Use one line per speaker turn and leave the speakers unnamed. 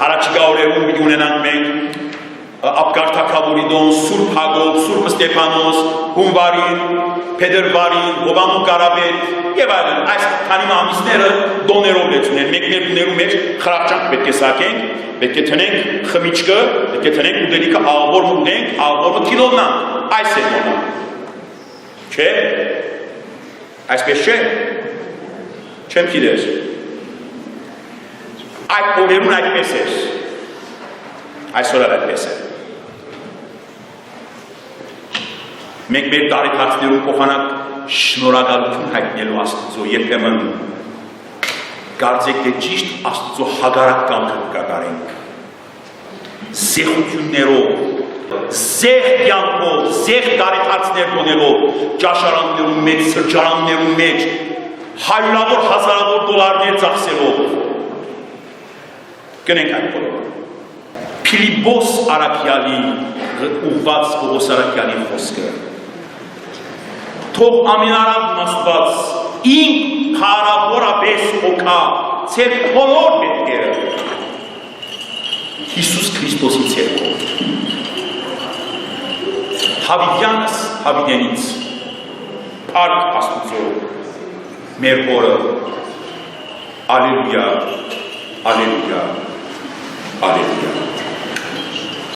հարաճկա օրերում պիտի ունենանք մենք Ապկար թագավորի Սուրբ Հակոբ, Սուրբ Ստեփանոս, Հունվարին, Փետրվարին, Հովանու Կարապետ եւ այլն, այս քանի ամիսները դոներով լեցնել, մեկներ դներու մեջ խրախճանք պետք է սակենք, պետք է տնենք խմիչքը, պետք է տնենք ուտելիքը աղբոր ունենք, աղբորը կիլոնան, այս է մոնա։ Չէ, այսպես չէ, չեմ գիտես, այդ օրերուն այդպես էր, այսօր այդպես է։ Մենք մեր տարեթարցներում փոխանակ շնորհակալություն հայտնելու Աստծո երբեմն կարծեք թե ճիշտ Աստծո հագարակ կամքը կկատարենք զեղություններով, զեղ կյանքով, զեղ տարեթարցներ տոնելով, ճաշարաններում մեջ, սրճարաններում մեջ, հարյուրավոր հազարավոր դոլարներ ծախսելով, կնենք այդ բոլորը։ Փիլիպոս Արաքյալի ուղված Պողոս Արաքյալի խոսքը թող ամենարավ Աստված ինք հարավորապես հոգա ձեր բոլոր պետքերը Հիսուս Քրիստոսի ցերկով հավիտյանս հավիտենից Փառք Աստծո մեր Հորը Ալելույա Ալելույա Ալելույա